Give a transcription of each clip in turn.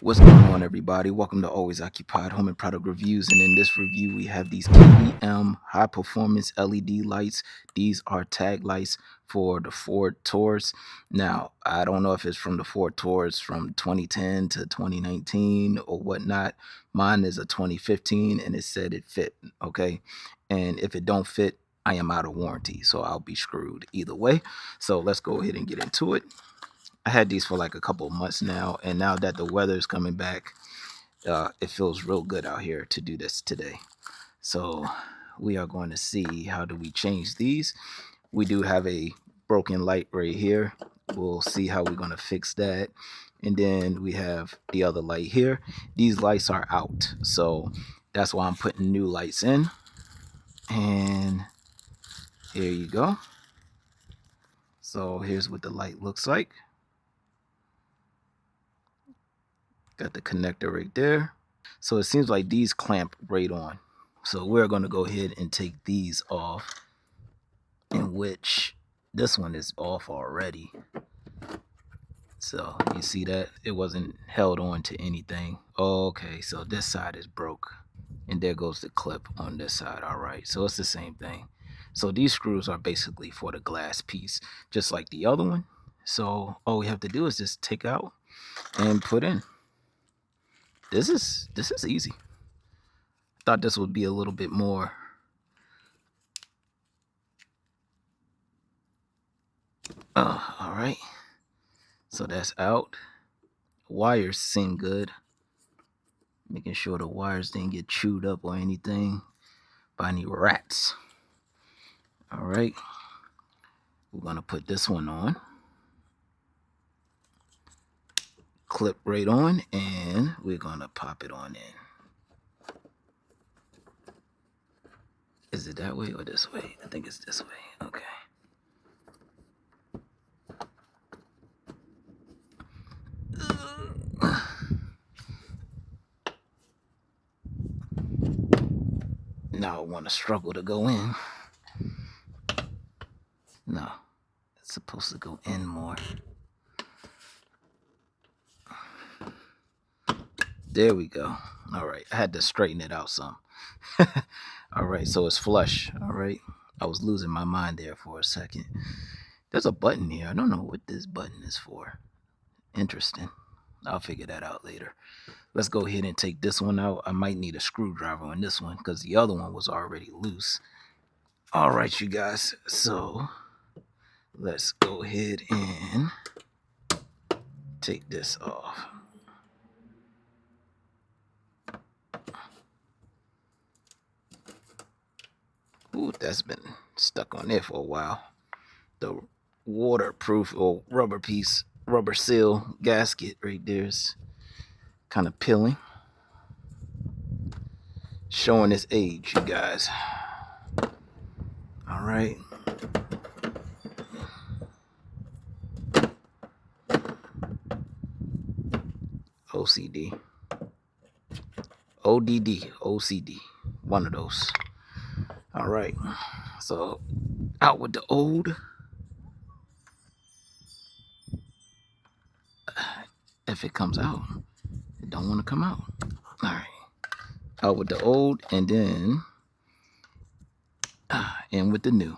What's going on, everybody? Welcome to Always Occupied Home and Product Reviews. And in this review, we have these KDM high performance LED lights. These are tag lights for the Ford Taurus. Now, I don't know if it's from the Ford Taurus from 2010 to 2019 or whatnot. Mine is a 2015 and it said it fit. Okay. And if it don't fit, I am out of warranty. So I'll be screwed either way. So let's go ahead and get into it. I had these for like a couple of months now, and now that the weather is coming back, it feels real good out here to do this today. So we are going to see how do we change these. We do have a broken light right here. We'll see how we're going to fix that. And then we have the other light here. These lights are out, so that's why I'm putting new lights in. And here you go. So here's what the light looks like. Got the connector right there. So it seems like these clamp right on. So we're going to go ahead and take these off, in which this one is off already. So you see that it wasn't held on to anything. Okay, so this side is broke, and there goes the clip on this side. All right, so it's the same thing. So these screws are basically for the glass piece, just like the other one. So all we have to do is just take out and put in. This is easy. Thought this would be a little bit more. All right. So that's out. Wires seem good. Making sure the wires didn't get chewed up or anything by any rats. All right. We're going to put this one on. Clip right on, and we're going to pop it on in. Is it that way or this way? I think it's this way. Okay. Now I want to struggle to go in. No, it's supposed to go in more. There we go. All right, I had to straighten it out some. All right, so it's flush. All right, I was losing my mind there for a second. There's a button here. I don't know what this button is for. Interesting. I'll figure that out later. Let's go ahead and take this one out. I might need a screwdriver on this one because the other one was already loose. All right, you guys. So let's go ahead and take this off. Ooh, that's been stuck on there for a while. The waterproof or rubber piece, rubber seal gasket right there is kind of peeling. Showing its age, you guys. All right. OCD. ODD. OCD. One of those. All right. So out with the old. If it comes out, it don't want to come out. All right. Out with the old, and then in with the new.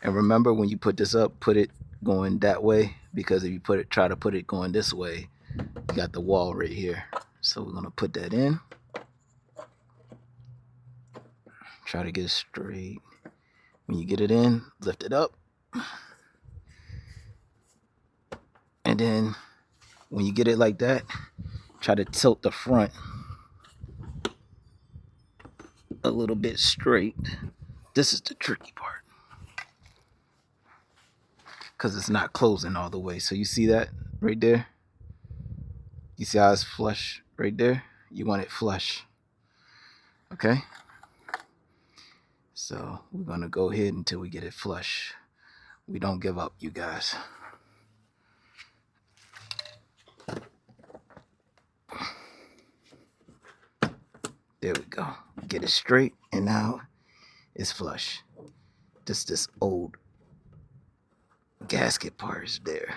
And remember, when you put this up, put it going that way, because if you try to put it going this way, you got the wall right here. So we're gonna put that in. Try to get it straight. When you get it in, lift it up. And then when you get it like that, try to tilt the front a little bit straight. This is the tricky part, because it's not closing all the way. So you see that right there? You see how it's flush right there? You want it flush. Okay? So we're going to go ahead until we get it flush. We don't give up, you guys. There we go. Get it straight, and now it's flush. Just this old gasket part is there.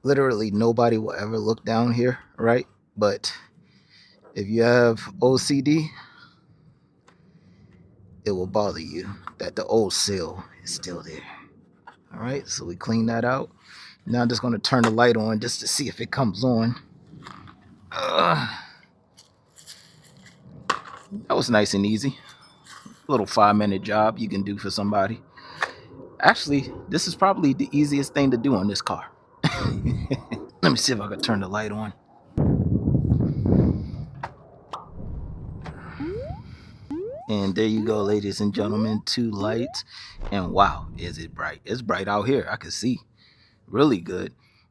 Literally nobody will ever look down here, right? But if you have OCD, it will bother you that the old seal is still there. All right, so we clean that out. Now I'm just going to turn the light on just to see if it comes on. That was nice and easy. A little 5-minute job you can do for somebody. Actually, this is probably the easiest thing to do on this car. Let me see if I can turn the light on. And there you go, ladies and gentlemen, 2 lights. And wow, is it bright? It's bright out here. I can see really good.